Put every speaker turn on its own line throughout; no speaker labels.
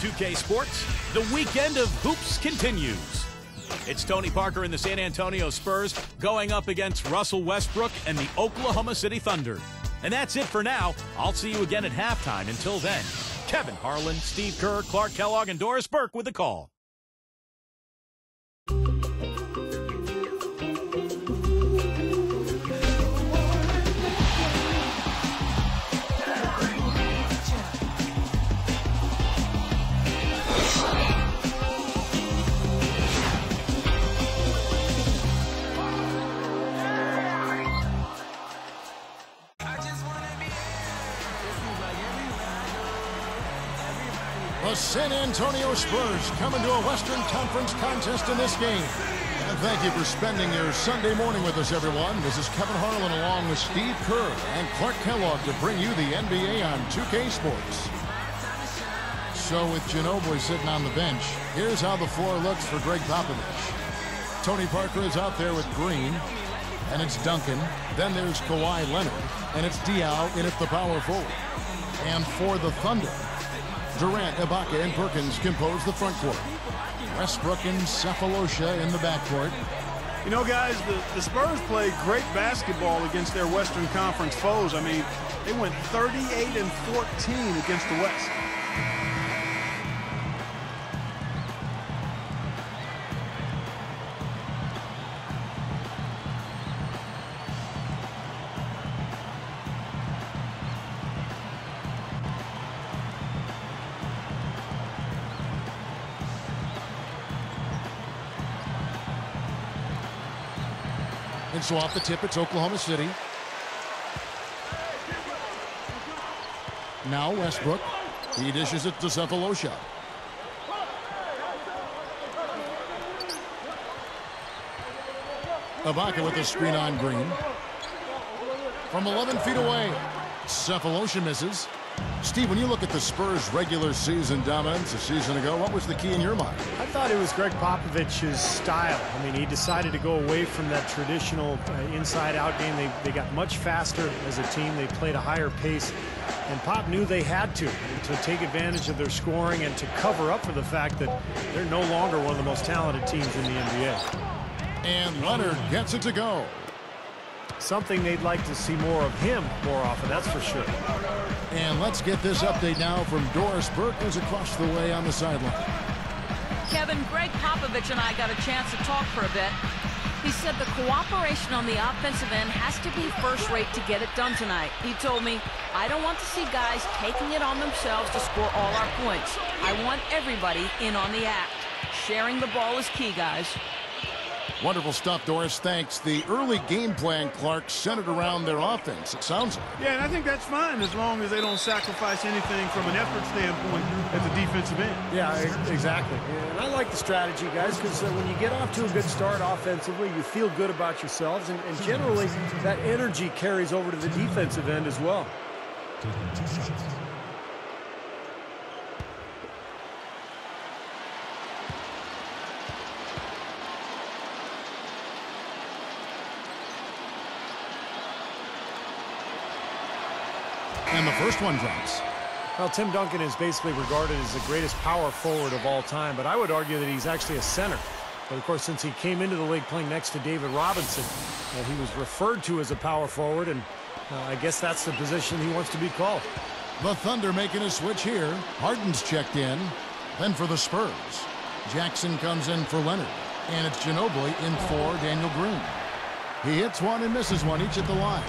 2K Sports, the weekend of hoops continues. It's Tony Parker and the San Antonio Spurs going up against Russell Westbrook and the Oklahoma City Thunder. And that's it for now. I'll see you again at halftime. Until then, Kevin Harlan, Steve Kerr, Clark Kellogg, and Doris Burke with the call.
The San Antonio Spurs come into a Western Conference contest in this game. And thank you for spending your Sunday morning with us, everyone. This is Kevin Harlan along with Steve Kerr and Clark Kellogg to bring you the NBA on 2K Sports. So with Ginobili sitting on the bench, here's how the floor looks for Greg Popovich. Tony Parker is out there with Green, and it's Duncan. Then there's Kawhi Leonard, and it's Diaw in at the power forward. And for the Thunder, Durant, Ibaka, and Perkins compose the front court. Westbrook and Sefolosha in the backcourt.
You know, guys, the Spurs played great basketball against their Western Conference foes. I mean, they went 38-14 against the West.
And so off the tip, it's Oklahoma City. Now Westbrook. He dishes it to Sefolosha. Ibaka with the screen on Green. From 11 feet away, Sefolosha misses. Steve, when you look at the Spurs' regular season dominance a season ago, what was the key in your mind?
I thought it was Greg Popovich's style. I mean, he decided to go away from that traditional inside-out game. They got much faster as a team. They played a higher pace. And Pop knew they had to take advantage of their scoring and to cover up for the fact that they're no longer one of the most talented teams in the NBA.
And Leonard gets it to go.
Something they'd like to see more of him more often, that's for sure.
And let's get this update now from Doris Burke, who's across the way on the sideline.
Kevin, Greg Popovich and I got a chance to talk for a bit. He said the cooperation on the offensive end has to be first rate to get it done tonight. He told me, I don't want to see guys taking it on themselves to score all our points. I want everybody in on the act. Sharing the ball is key, guys.
Wonderful stuff, Doris. Thanks. The early game plan, Clark, centered around their offense, it sounds like.
Yeah, and I think that's fine as long as they don't sacrifice anything from an effort standpoint at the defensive end.
Yeah, exactly. And I like the strategy, guys, because when you get off to a good start offensively, you feel good about yourselves, and generally that energy carries over to the defensive end as well.
And the first one drops.
Well, Tim Duncan is basically regarded as the greatest power forward of all time, but I would argue that he's actually a center. But, of course, since he came into the league playing next to David Robinson, he was referred to as a power forward, and I guess that's the position he wants to be called.
The Thunder making a switch here. Harden's checked in. Then for the Spurs, Jackson comes in for Leonard. And it's Ginobili in for Daniel Green. He hits one and misses one, each at the line.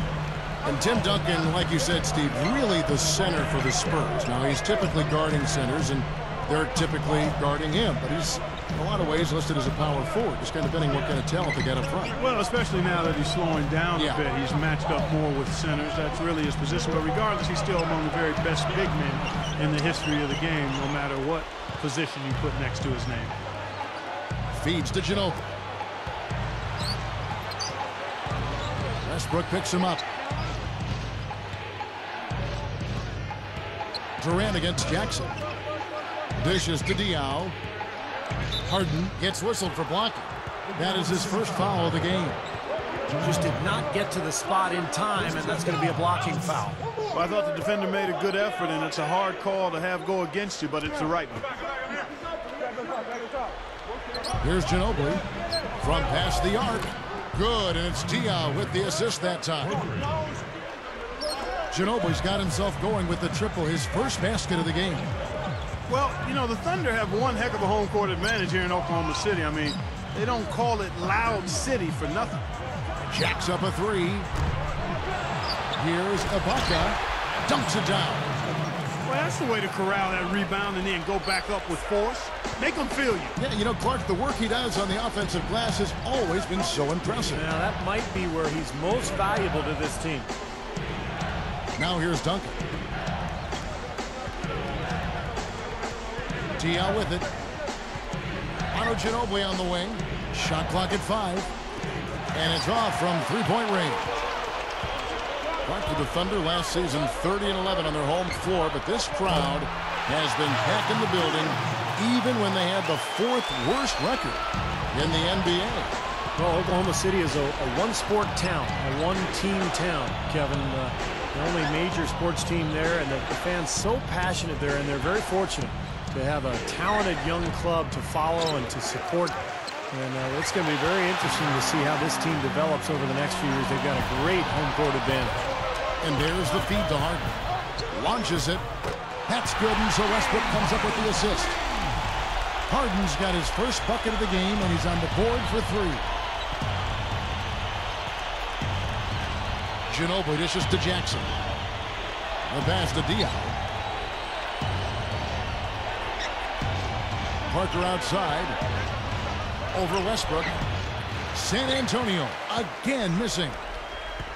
And Tim Duncan, like you said, Steve, really the center for the Spurs. Now, he's typically guarding centers, and they're typically guarding him. But he's, in a lot of ways, listed as a power forward, just kind of depending what kind of talent they got up front.
Well, especially now that he's slowing down a bit. He's matched up more with centers. That's really his position. But regardless, he's still among the very best big men in the history of the game, no matter what position you put next to his name.
Feeds to Ginobili. Westbrook picks him up. Durant against Jackson. Dishes to Diaw. Harden gets whistled for blocking. That is his first foul of the game.
Just did not get to the spot in time, and that's going to be a blocking foul.
Well, I thought the defender made a good effort, and it's a hard call to have go against you, but it's the right one.
Here's Ginobili from past the arc. Good, and it's Diaw with the assist that time. Ginobili's got himself going with the triple, his first basket of the game.
Well, you know, the Thunder have one heck of a home court advantage here in Oklahoma City. I mean, they don't call it Loud City for nothing.
Jacks up a three. Here's Ibaka. Dunks it down.
Well, that's the way to corral that rebound and then go back up with force. Make them feel you.
Yeah, you know, Clark, the work he does on the offensive glass has always been so impressive.
Now, that might be where he's most valuable to this team.
Now here's Duncan. Diaw with it. Manu Ginobili on the wing. Shot clock at 5. And it's off from three-point range. Clark, the Thunder last season 30-11 on their home floor, but this crowd has been packed in the building even when they had the 4th worst record in the NBA.
Well, Oklahoma City is a one-sport town, a one-team town, Kevin. The only major sports team there, and the fans so passionate there, and they're very fortunate to have a talented young club to follow and to support. And it's going to be very interesting to see how this team develops over the next few years. They've got a great home court advantage.
And there's the feed to Harden. Launches it. That's good, and so Westbrook comes up with the assist. Harden's got his first bucket of the game, and he's on the board for 3. Ginobili dishes to Jackson. The pass to Diaw. Parker outside. Over Westbrook. San Antonio again missing.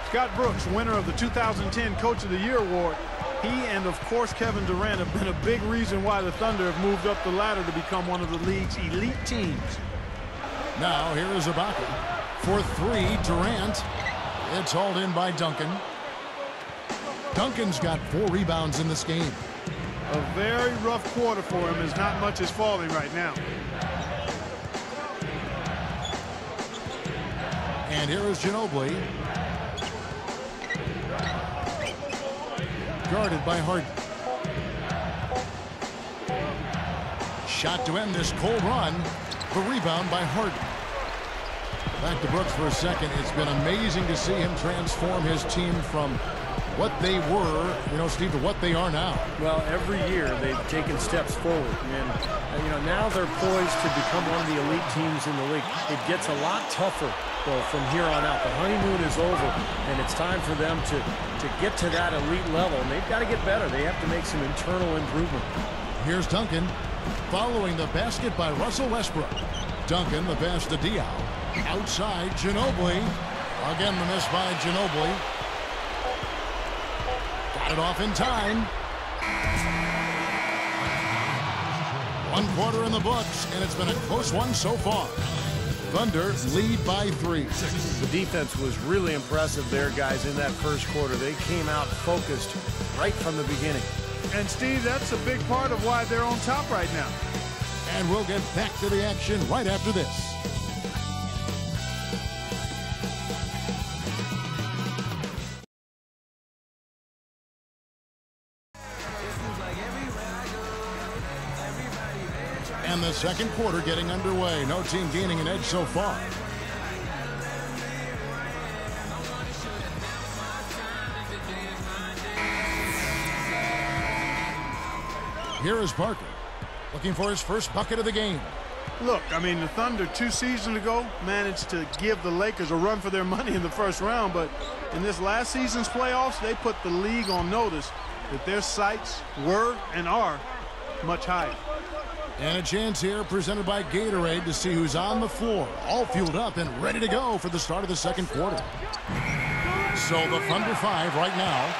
Scott Brooks, winner of the 2010 Coach of the Year award. He and, of course, Kevin Durant have been a big reason why the Thunder have moved up the ladder to become one of the league's elite teams.
Now here is Ibaka. For 3, Durant. It's hauled in by Duncan. Duncan's got 4 rebounds in this game.
A very rough quarter for him, as not much is falling right now.
And here is Ginobili. Guarded by Harden. Shot to end this cold run. The rebound by Harden. Back to Brooks for a second. It's been amazing to see him transform his team from what they were, you know, Steve, to what they are now.
Well, every year they've taken steps forward. And, you know, now they're poised to become one of the elite teams in the league. It gets a lot tougher, though, from here on out. The honeymoon is over, and it's time for them to get to that elite level. And they've got to get better. They have to make some internal improvement.
Here's Duncan following the basket by Russell Westbrook. Duncan, the pass to Diaw. Outside, Ginobili. Again, the miss by Ginobili. Got it off in time. 1 quarter in the books, and it's been a close one so far. Thunder lead by 3.
The defense was really impressive there, guys, in that first quarter. They came out focused right from the beginning.
And, Steve, that's a big part of why they're on top right now.
And we'll get back to the action right after this. And the second quarter getting underway. No team gaining an edge so far. Here is Parker, looking for his first bucket of the game.
Look, I mean, the Thunder 2 seasons ago managed to give the Lakers a run for their money in the first round, but in this last season's playoffs, they put the league on notice that their sights were and are much higher.
And a chance here presented by Gatorade to see who's on the floor, all fueled up and ready to go for the start of the second quarter. So the Thunder 5 right now.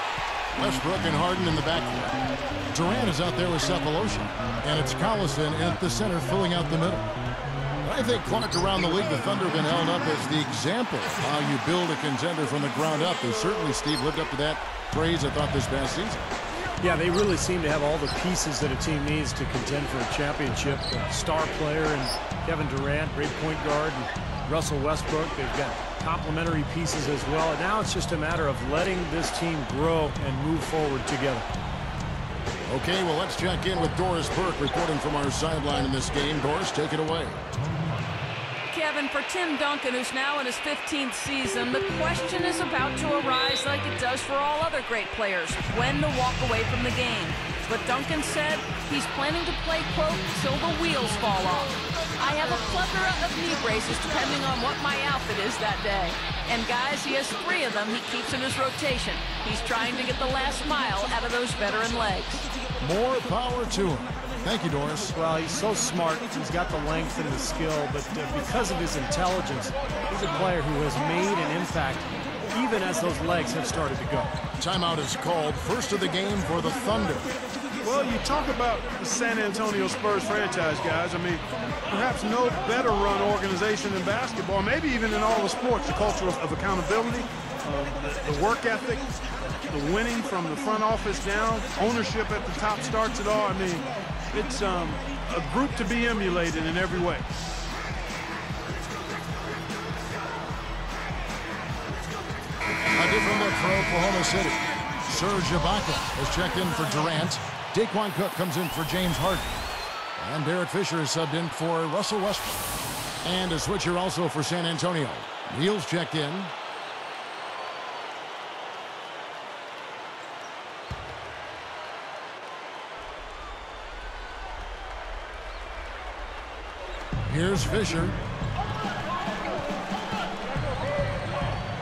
Westbrook and Harden in the backcourt. Durant is out there with Cephalosha, and it's Collison at the center filling out the middle. I think, Clark, around the league, the Thunder have been held up as the example of how you build a contender from the ground up. They certainly, Steve, lived up to that praise, I thought, this past season.
Yeah, they really seem to have all the pieces that a team needs to contend for a championship. A star player and Kevin Durant, great point guard, and Russell Westbrook. They've got complementary pieces as well. And now it's just a matter of letting this team grow and move forward together.
Okay, well, let's check in with Doris Burke reporting from our sideline in this game. Doris, take it away.
Kevin, for Tim Duncan, who's now in his 15th season, the question is about to arise like it does for all other great players, when to walk away from the game. But Duncan said he's planning to play, quote, till the wheels fall off. I have a plethora of knee braces depending on what my outfit is that day. And guys, he has 3 of them he keeps in his rotation. He's trying to get the last mile out of those veteran legs.
More power to him. Thank you, Doris.
Well, he's so smart. He's got the length and the skill, but because of his intelligence, he's a player who has made an impact even as those legs have started to go.
Timeout is called. First of the game for the Thunder.
Well, you talk about the San Antonio Spurs franchise, guys. I mean, perhaps no better run organization in basketball, maybe even in all the sports. The culture of accountability, the work ethic, the winning from the front office down, ownership at the top starts it all. I mean, it's a group to be emulated in every way.
A different look for Oklahoma City. Serge Ibaka has checked in for Durant. Daquan Cook comes in for James Harden. And Derek Fisher is subbed in for Russell Westbrook. And a switcher also for San Antonio. Neal's checked in. Here's Fisher.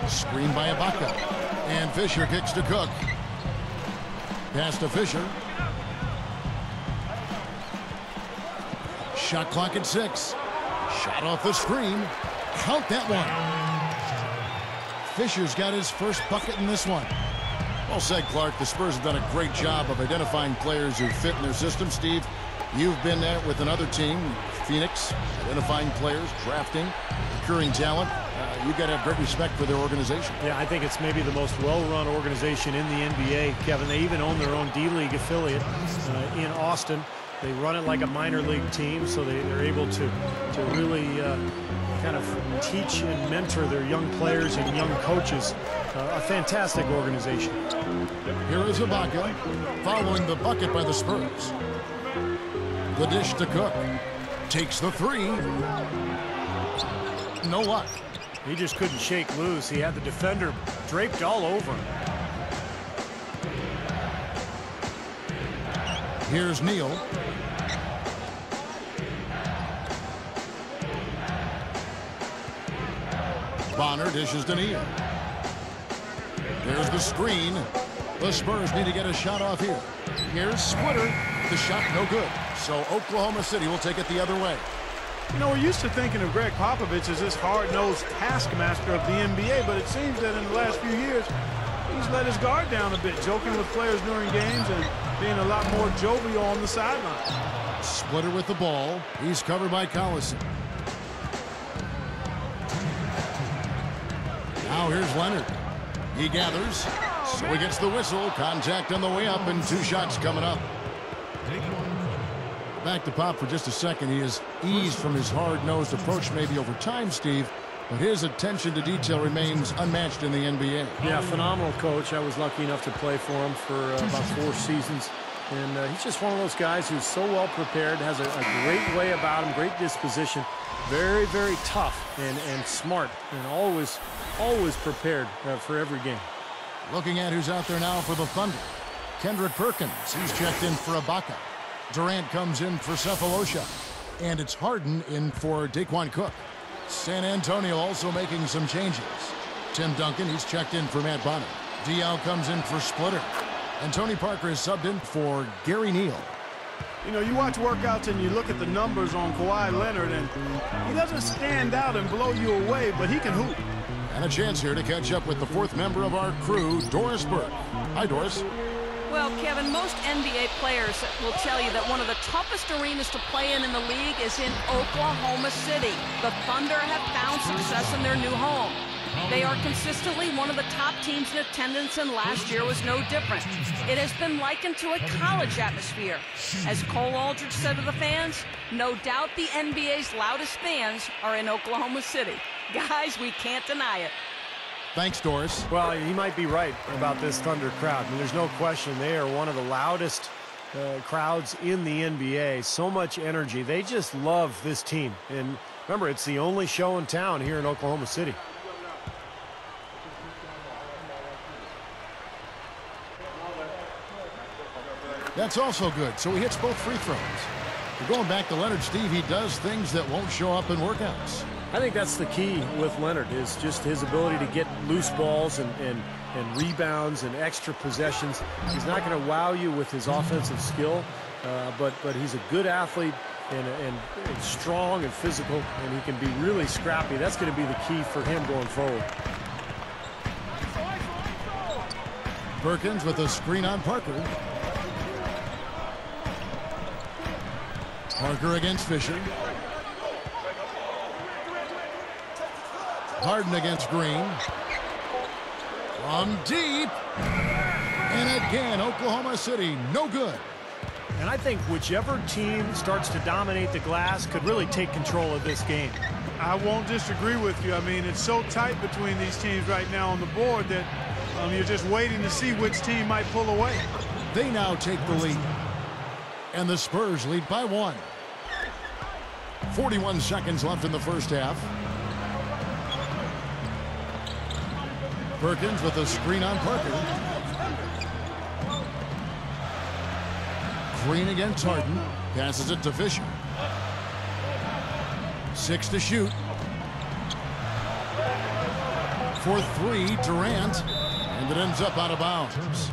Screen by Ibaka. And Fisher kicks to Cook. Pass to Fisher. Shot clock at 6. Shot off the screen. Count that one. Fisher's got his first bucket in this one. Well said, Clark. The Spurs have done a great job of identifying players who fit in their system. Steve, you've been there with another team, Phoenix, identifying players, drafting, procuring talent. You've got to have great respect for their organization.
Yeah, I think it's maybe the most well-run organization in the NBA, Kevin. They even own their own D-League affiliate in Austin. They run it like a minor league team, so they're able to really kind of teach and mentor their young players and young coaches. A fantastic organization.
Here is Ibaka following the bucket by the Spurs. The dish to Cook. Takes the 3. No luck.
He just couldn't shake loose. He had the defender draped all over him.
Here's Neal. Bonner dishes to Neal. There's the screen. The Spurs need to get a shot off here. Here's Splitter. The shot no good. So Oklahoma City will take it the other way.
You know, we're used to thinking of Greg Popovich as this hard-nosed taskmaster of the NBA, but it seems that in the last few years, he's let his guard down a bit, joking with players during games and being a lot more jovial on the sideline.
Splitter with the ball. He's covered by Collison. Now here's Leonard. He gathers, so he gets the whistle. Contact on the way up, and 2 shots coming up. Back to Pop for just a second. He has eased from his hard-nosed approach maybe over time, Steve, but his attention to detail remains unmatched in the NBA.
Yeah, phenomenal coach. I was lucky enough to play for him for about 4 seasons. And he's just one of those guys who's so well prepared, has a great way about him, great disposition, very, very tough and smart, and always prepared for every game.
Looking at who's out there now for the Thunder. Kendrick Perkins, he's checked in for Ibaka. Durant comes in for Cephalosha. And it's Harden in for Daquan Cook. San Antonio also making some changes. Tim Duncan, he's checked in for Matt Bonner. Diaw comes in for Splitter. And Tony Parker is subbed in for Gary Neal.
You know, you watch workouts and you look at the numbers on Kawhi Leonard, and he doesn't stand out and blow you away, but he can hoop.
And a chance here to catch up with the 4th member of our crew, Doris Burke. Hi, Doris.
Well, Kevin, most NBA players will tell you that one of the toughest arenas to play in the league is in Oklahoma City. The Thunder have found success in their new home. They are consistently one of the top teams in attendance, and last year was no different. It has been likened to a college atmosphere. As Cole Aldrich said to the fans, no doubt the NBA's loudest fans are in Oklahoma City. Guys, we can't deny it.
Thanks, Doris.
Well, he might be right about this Thunder crowd. I mean, there's no question they are one of the loudest crowds in the NBA. So much energy. They just love this team. And remember, it's the only show in town here in Oklahoma City.
That's also good. So he hits both free throws. But going back to Leonard, Steve, he does things that won't show up in workouts.
I think that's the key with Leonard, is just his ability to get loose balls and rebounds and extra possessions. He's not going to wow you with his offensive skill, but he's a good athlete and strong and physical, and he can be really scrappy. That's going to be the key for him going forward.
Perkins with a screen on Parker. Parker against Fisher. Harden against Green. From deep. And again, Oklahoma City, no good.
And I think whichever team starts to dominate the glass could really take control of this game.
I won't disagree with you. I mean, it's so tight between these teams right now on the board that you're just waiting to see which team might pull away.
They now take the lead. And the Spurs lead by 1. 41 seconds left in the first half. Perkins with a screen on Parker. Green against Harden. Passes it to Fisher. 6 to shoot. For 3, Durant. And it ends up out of bounds.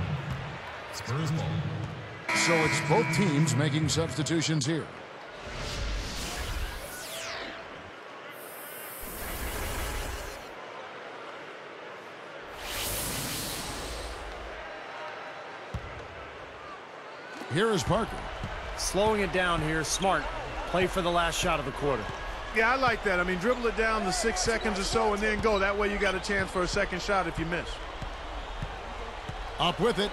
So it's both teams making substitutions here. Here is Parker.
Slowing it down here, smart. Play for the last shot of the quarter.
Yeah, I like that. I mean, dribble it down to 6 seconds or so and then go. That way you got a chance for a second shot if you miss.
Up with it.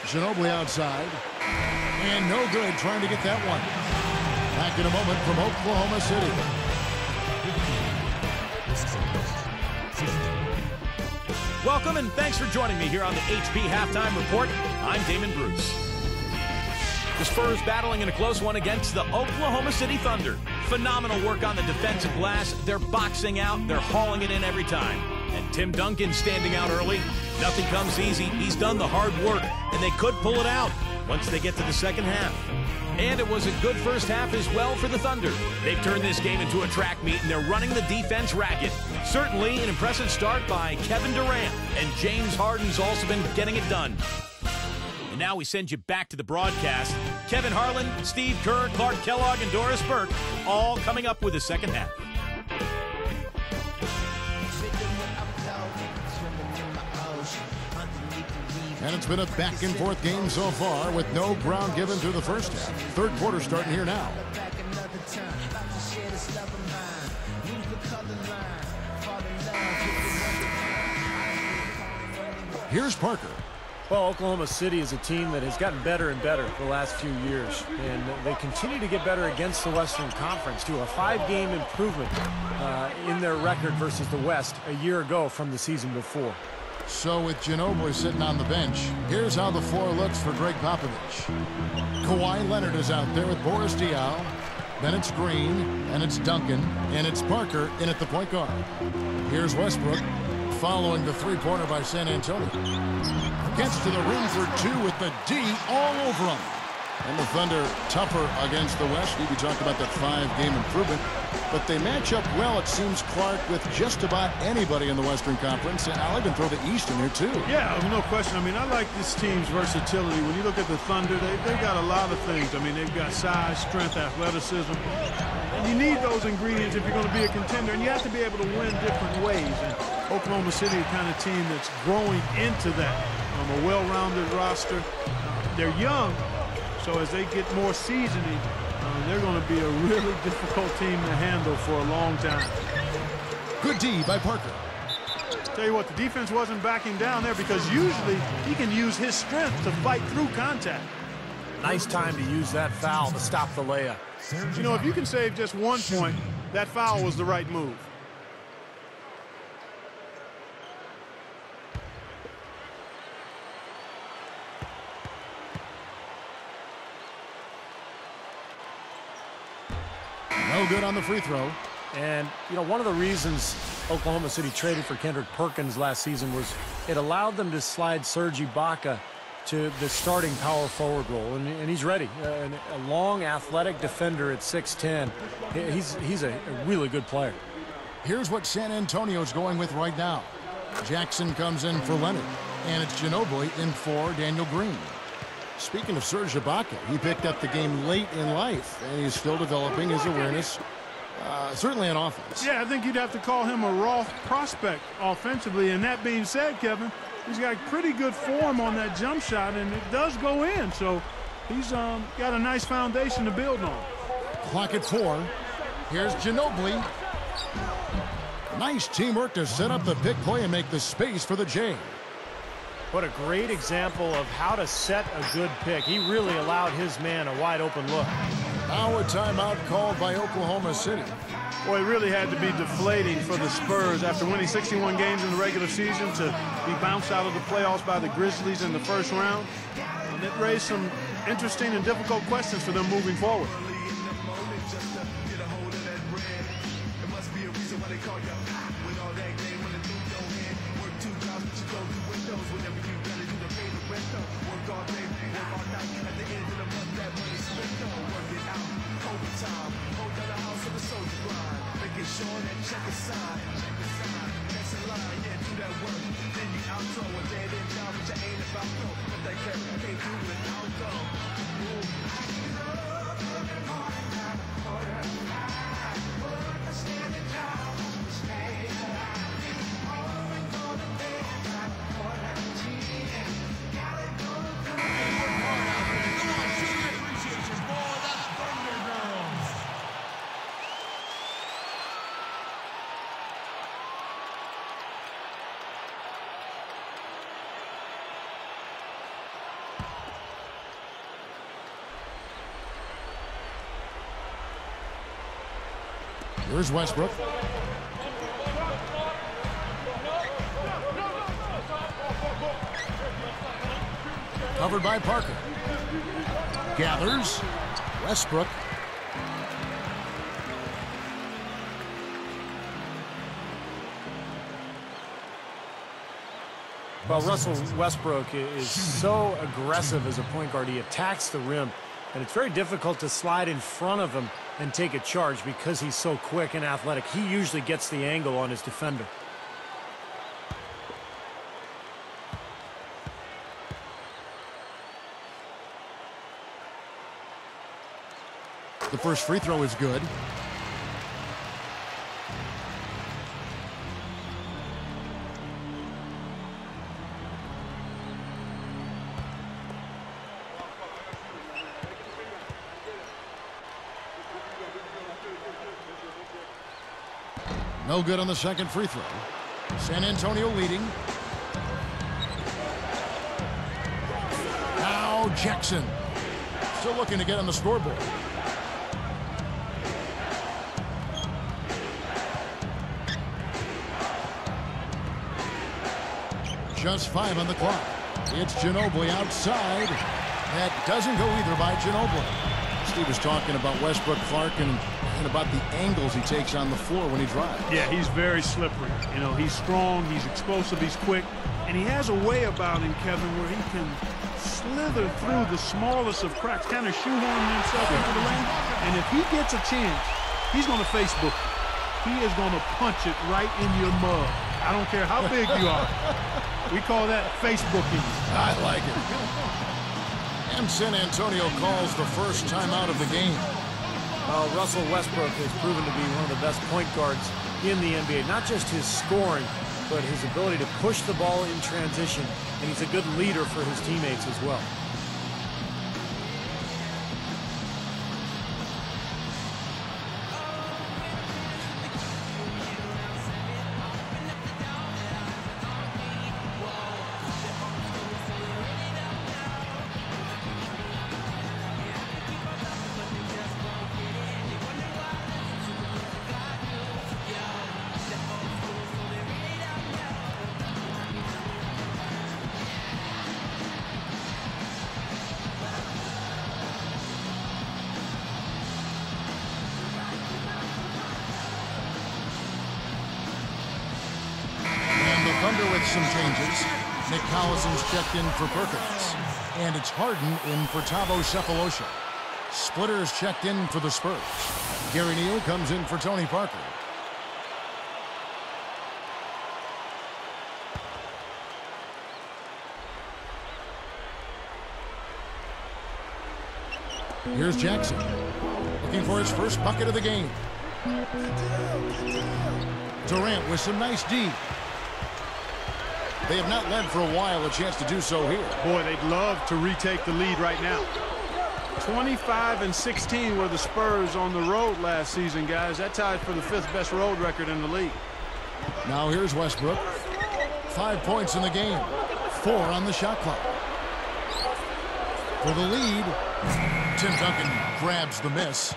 Ginobili outside. And no good trying to get that one. Back in a moment from Oklahoma City.
Welcome and thanks for joining me here on the HP Halftime Report. I'm Damon Bruce. The Spurs battling in a close one against the Oklahoma City Thunder. Phenomenal work on the defensive glass. They're boxing out. They're hauling it in every time. And Tim Duncan standing out early. Nothing comes easy. He's done the hard work, and they could pull it out once they get to the second half. And it was a good first half as well for the Thunder. They've turned this game into a track meet, and they're running the defense ragged. Certainly an impressive start by Kevin Durant, and James Harden's also been getting it done. And now we send you back to the broadcast. Kevin Harlan, Steve Kerr, Clark Kellogg, and Doris Burke all coming up with the second half.
And it's been a back-and-forth game so far with no ground given through the first half. Third quarter starting here now. Here's Parker.
Well, Oklahoma City is a team that has gotten better and better the last few years, and they continue to get better against the Western Conference, too. A 5-game improvement in their record versus the West a year ago from the season before.
So with Ginobili sitting on the bench, here's how the floor looks for Greg Popovich. Kawhi Leonard is out there with Boris Diaw. Then it's Green, and it's Duncan, and it's Parker in at the point guard. Here's Westbrook following the three-pointer by San Antonio. Gets to the rim for 2 with the D all over him. And the Thunder tougher against the West. We talked about that 5-game improvement. But they match up well, it seems, Clark, with just about anybody in the Western Conference. And I'll even throw the East in here, too.
Yeah, no question. I mean, I like this team's versatility. When you look at the Thunder, they've got a lot of things. I mean, they've got size, strength, athleticism. And you need those ingredients if you're going to be a contender. And you have to be able to win different ways. And Oklahoma City is the kind of team that's growing into that. A well-rounded roster. They're young. So as they get more seasoning, They're going to be a really difficult team to handle for a long time.
Good D by Parker.
Tell you what, the defense wasn't backing down there because usually he can use his strength to fight through contact.
Nice time to use that foul to stop the layup.
You know, if you can save just 1 point, that foul was the right move.
No good on the free throw.
And, you know, one of the reasons Oklahoma City traded for Kendrick Perkins last season was it allowed them to slide Serge Ibaka to the starting power forward role, and he's ready. A long, athletic defender at 6'10". He's a really good player.
Here's what San Antonio's going with right now. Jackson comes in for Leonard, and it's Ginobili in for Daniel Green. Speaking of Serge Ibaka, he picked up the game late in life, and he's still developing his awareness, certainly on offense.
Yeah, I think you'd have to call him a raw prospect offensively. And that being said, Kevin, he's got pretty good form on that jump shot, and it does go in. So he's got a nice foundation to build on.
Clock at 4. Here's Ginobili. Nice teamwork to set up the big play and make the space for the J.
What a great example of how to set a good pick. He really allowed his man a wide open look.
Now a timeout called by Oklahoma City.
Boy, it really had to be deflating for the Spurs after winning 61 games in the regular season to be bounced out of the playoffs by the Grizzlies in the first round. And it raised some interesting and difficult questions for them moving forward.
Here's Westbrook. Covered by Parker. Gathers. Westbrook.
Well, Russell Westbrook is so aggressive as a point guard. He attacks the rim, and it's very difficult to slide in front of him and take a charge because he's so quick and athletic. He usually gets the angle on his defender.
The first free throw is good. No good on the second free throw. San Antonio leading. Now Jackson. Still looking to get on the scoreboard. Just 5 on the clock. It's Ginobili outside. That doesn't go either by Ginobili. Steve was talking about Westbrook, Clark, and about the angles he takes on the floor when he drives.
Yeah, he's very slippery. You know, he's strong, he's explosive, he's quick, and he has a way about him, Kevin, where he can slither through the smallest of cracks, kind of shoehorn himself into the lane. And if he gets a chance, he's going to Facebook you. He is going to punch it right in your mug. I don't care how big you are. We call that Facebooking.
I like it. And San Antonio calls the first timeout of the game.
Russell Westbrook has proven to be one of the best point guards in the NBA. Not just his scoring, but his ability to push the ball in transition. And he's a good leader for his teammates as well.
Thunder with some changes. Nick Collison's checked in for Perkins. And it's Harden in for Thabo Sefolosha. Splitters checked in for the Spurs. Gary Neal comes in for Tony Parker. Here's Jackson, looking for his first bucket of the game. Durant with some nice D. They have not led for a while, a chance to do so here.
Boy, they'd love to retake the lead right now. 25-16 were the Spurs on the road last season, guys. That tied for the 5th best road record in the league.
Now here's Westbrook. 5 points in the game. 4 on the shot clock. For the lead, Tim Duncan grabs the miss.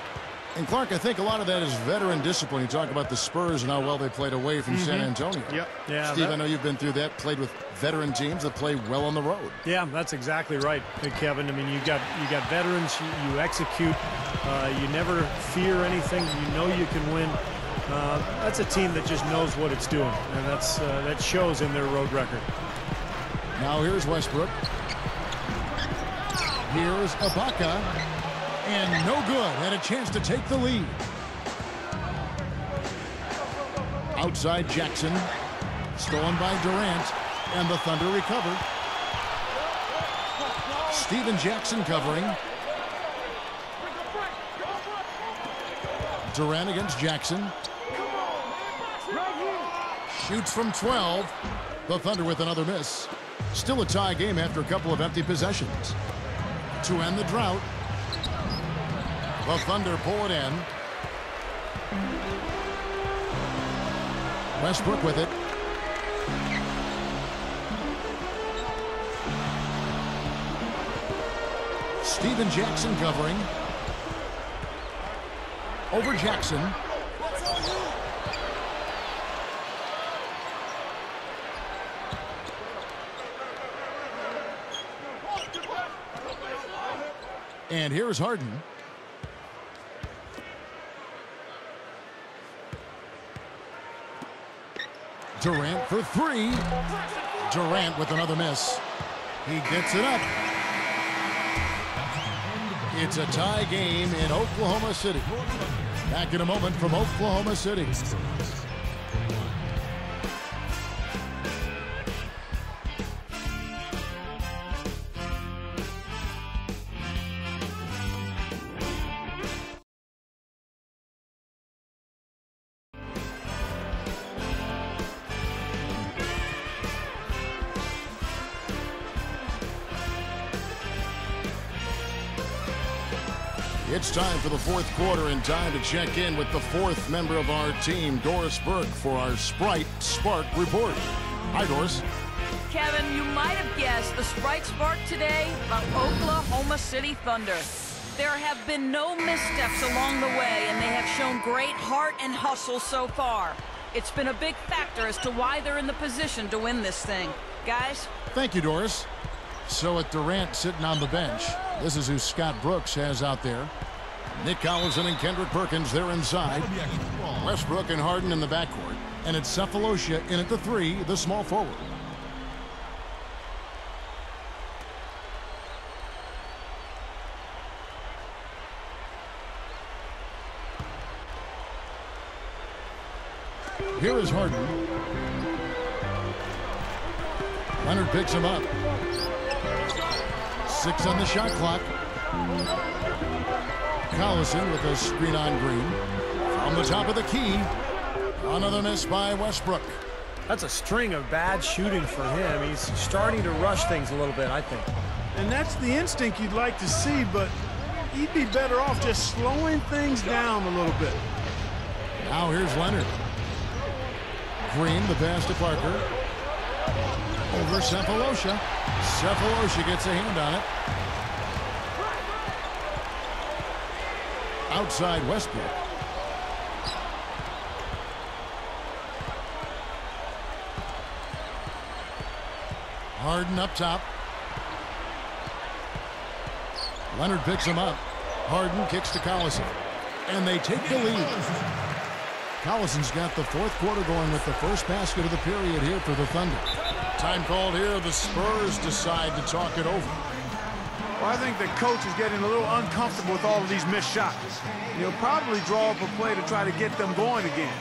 And Clark, I think a lot of that is veteran discipline. You talk about the Spurs and how well they played away from San Antonio.
Yep.
Yeah,
Steve, I know you've been through that, played with veteran teams that play well on the road.
Yeah, that's exactly right, Kevin. I mean, you got veterans. You execute. You never fear anything. You know you can win. That's a team that just knows what it's doing, and that shows in their road record.
Now here's Westbrook. Here's Ibaka. And no good. Had a chance to take the lead. Outside Jackson. Stolen by Durant. And the Thunder recover. Steven Jackson covering. Durant against Jackson. Shoots from 12. The Thunder with another miss. Still a tie game after a couple of empty possessions. To end the drought, the Thunder pull it in. Westbrook with it. Steven Jackson covering. Over Jackson. And here's Harden. Durant for 3. Durant with another miss. He gets it up. It's a tie game in Oklahoma City. Back in a moment from Oklahoma City. It's time for the 4th quarter and time to check in with the 4th member of our team, Doris Burke, for our Sprite Spark Report. Hi, Doris.
Kevin, you might have guessed the Sprite Spark today about Oklahoma City Thunder. There have been no missteps along the way, and they have shown great heart and hustle so far. It's been a big factor as to why they're in the position to win this thing. Guys?
Thank you, Doris. So with Durant sitting on the bench, this is who Scott Brooks has out there. Nick Collison and Kendrick Perkins, they're inside. Westbrook and Harden in the backcourt. And it's Sefolosha in at the 3, the small forward. Here is Harden. Leonard picks him up. 6 on the shot clock. Collison with a screen on Green. From the top of the key. Another miss by Westbrook.
That's a string of bad shooting for him. He's starting to rush things a little bit, I think.
And that's the instinct you'd like to see, but he'd be better off just slowing things down a little bit.
Now here's Leonard. Green, the pass to Parker. Over Sefolosha. Sefolosha gets a hand on it. Outside Westbrook. Harden up top. Leonard picks him up. Harden kicks to Collison. And they take the lead. Collison's got the fourth quarter going with the first basket of the period here for the Thunder. Time called here. The Spurs decide to talk it over.
Well, I think the coach is getting a little uncomfortable with all of these missed shots. He'll probably draw up a play to try to get them going again.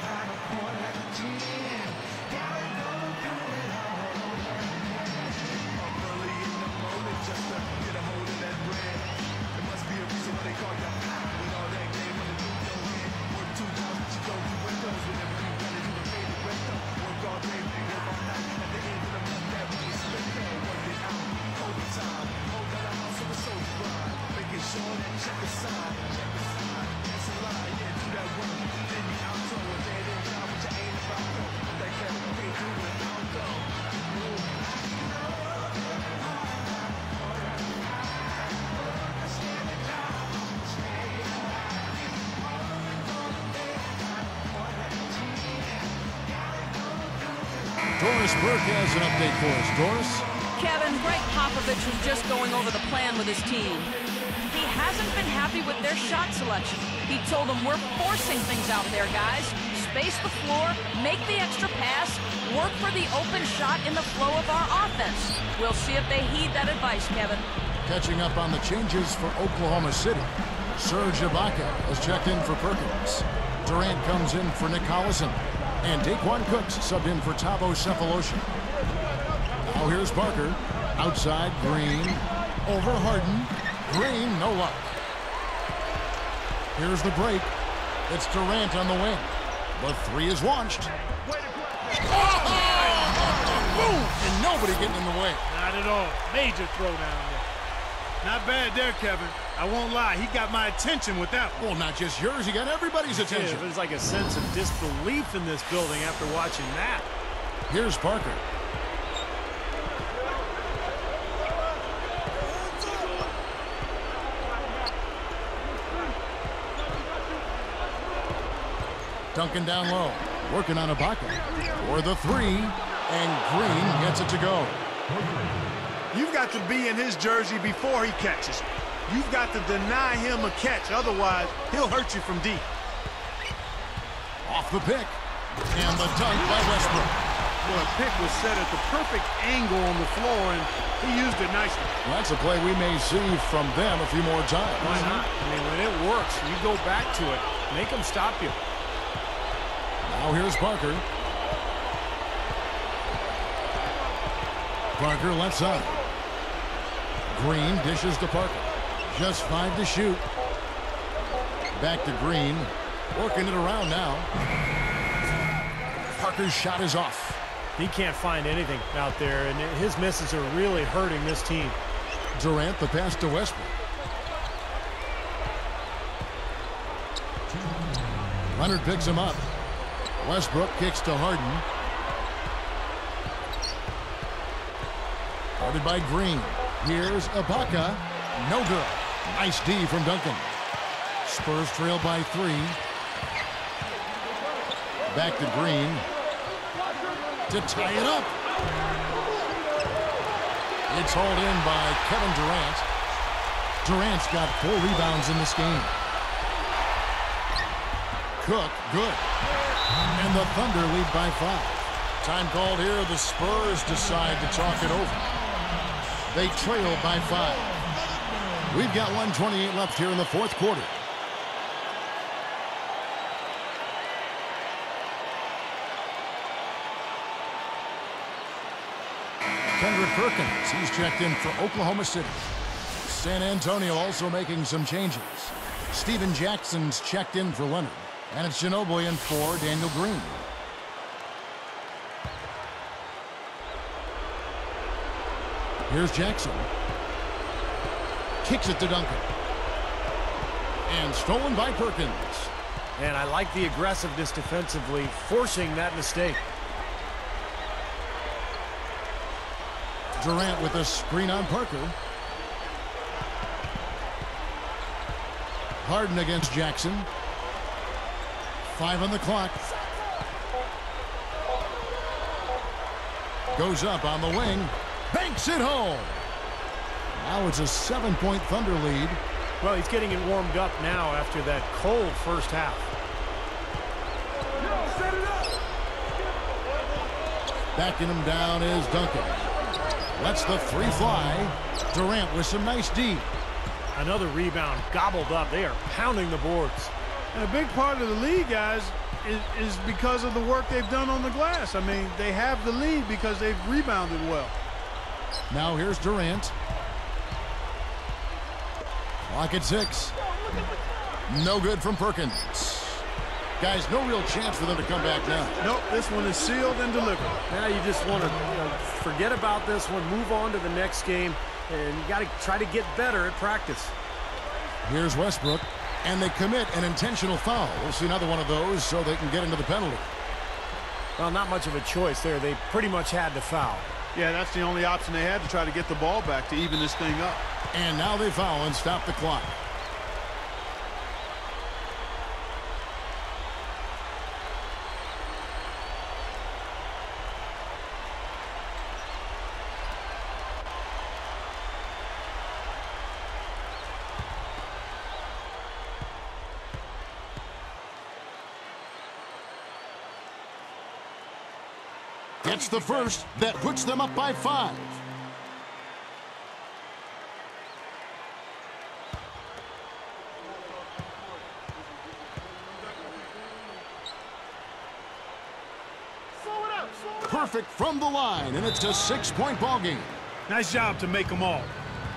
Doris Burke has an update for us. Doris?
Kevin, Greg Popovich was just going over the plan with his team. He hasn't been happy with their shot selection. He told them, we're forcing things out there, guys. Space the floor, make the extra pass, work for the open shot in the flow of our offense. We'll see if they heed that advice, Kevin.
Catching up on the changes for Oklahoma City. Serge Ibaka has checked in for Perkins. Durant comes in for Nick Collison. And Daquan Cooks subbed in for Thabo Sefolosha. Now here's Parker. Outside, Green. Over Harden. Green, no luck. Here's the break. It's Durant on the wing. The three is launched. Oh! Boom! And nobody getting in the way.
Not at all. Major throwdown there. Not bad there, Kevin. I won't lie. He got my attention with that one.
Well, not just yours. He got everybody's attention.
Yeah, there's like a sense of disbelief in this building after watching that.
Here's Parker. Duncan down low. Working on Ibaka. For the three. And Green gets it to go.
You've got to be in his jersey before he catches. You've got to deny him a catch. Otherwise, he'll hurt you from deep.
Off the pick. And the dunk by Westbrook.
Well, a pick was set at the perfect angle on the floor, and he used it nicely.
Well, that's a play we may see from them a few more times.
Why not? I mean, when it works, you go back to it. Make them stop you.
Now here's Parker. Parker left side. Green dishes to Parker. Just 5 to shoot. Back to Green. Working it around now. Parker's shot is off.
He can't find anything out there, and his misses are really hurting this team.
Durant, the pass to Westbrook. Leonard picks him up. Westbrook kicks to Harden. Guarded by Green. Here's Ibaka. No good. Nice D from Duncan. Spurs trail by 3. Back to Green. To tie it up. It's hauled in by Kevin Durant. Durant's got 4 rebounds in this game. Cook, good. And the Thunder lead by 5. Time called here. The Spurs decide to talk it over. They trail by 5. We've got 1:28 left here in the fourth quarter. Kendrick Perkins, he's checked in for Oklahoma City. San Antonio also making some changes. Steven Jackson's checked in for Leonard. And it's Ginobili in for Daniel Green. Here's Jackson. Kicks it to Duncan. And stolen by Perkins.
And I like the aggressiveness defensively, forcing that mistake.
Durant with a screen on Parker. Harden against Jackson. 5 on the clock. Goes up on the wing. Banks it home. Now it's a 7-point Thunder lead.
Well, he's getting it warmed up now after that cold first half.
Backing him down is Duncan. Lets the three fly. Durant with some nice D.
Another rebound gobbled up. They are pounding the boards.
And a big part of the lead, guys, is because of the work they've done on the glass. I mean, they have the lead because they've rebounded well.
Now here's Durant. Clock at 6. No good from Perkins. Guys, no real chance for them to come back now.
Nope, this one is sealed and delivered.
Now you just want to forget about this one, move on to the next game, and you got to try to get better at practice.
Here's Westbrook, and they commit an intentional foul. We'll see another one of those so they can get into the penalty.
Well, not much of a choice there. They pretty much had to foul.
Yeah, that's the only option they had to try to get the ball back to even this thing up.
And now they foul and stop the clock. Gets the first. That puts them up by 5. Perfect from the line, and it's a 6-point ball game.
Nice job to make them all.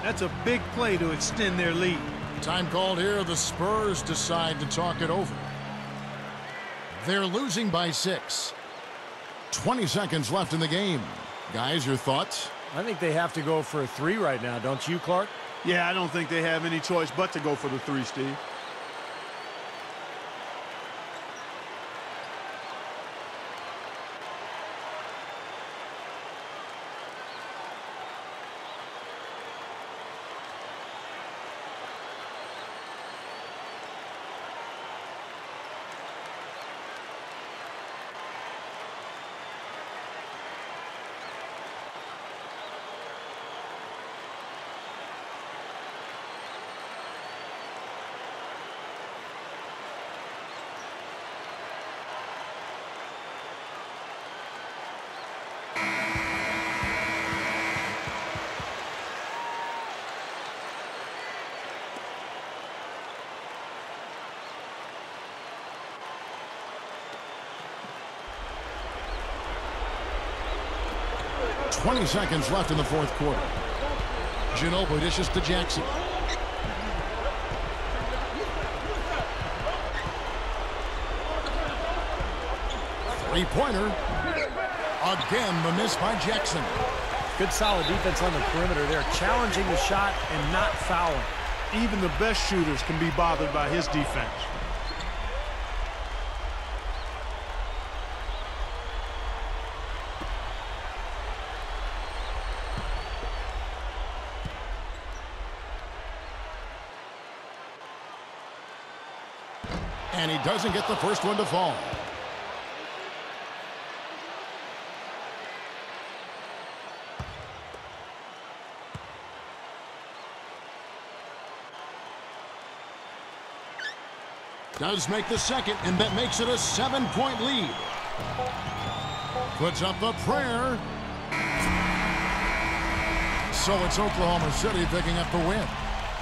That's a big play to extend their lead.
Time called here. The Spurs decide to talk it over. They're losing by 6. 20 seconds left in the game. Guys, your thoughts?
I think they have to go for a 3 right now, don't you, Clark?
Yeah, I don't think they have any choice but to go for the 3, Steve.
.20 seconds left in the fourth quarter. Ginobili dishes to Jackson. Three-pointer. Again, the miss by Jackson.
Good solid defense on the perimeter there, challenging the shot and not fouling.
Even the best shooters can be bothered by his defense.
And he doesn't get the first one to fall. Does make the second, and that makes it a 7-point lead. Puts up the prayer. So it's Oklahoma City picking up the win.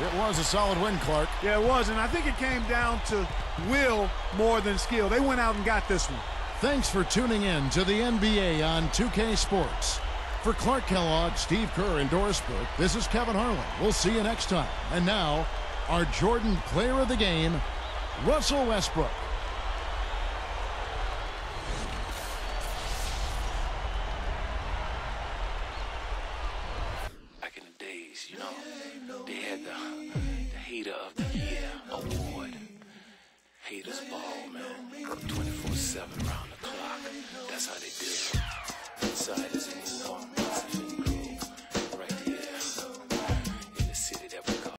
It was a solid win, Clark.
Yeah, it was, and I think it came down to will more than skill. They went out and got this one.
Thanks for tuning in to the NBA on 2K Sports. For Clark Kellogg, Steve Kerr, and Doris Burke, this is Kevin Harlan. We'll see you next time. And now, our Jordan Player of the Game, Russell Westbrook.
Back in the days, you know, they had the Hater of the Year award. Haters ball, man. 24/7 round the clock. That's how they do it. Inside as they move on.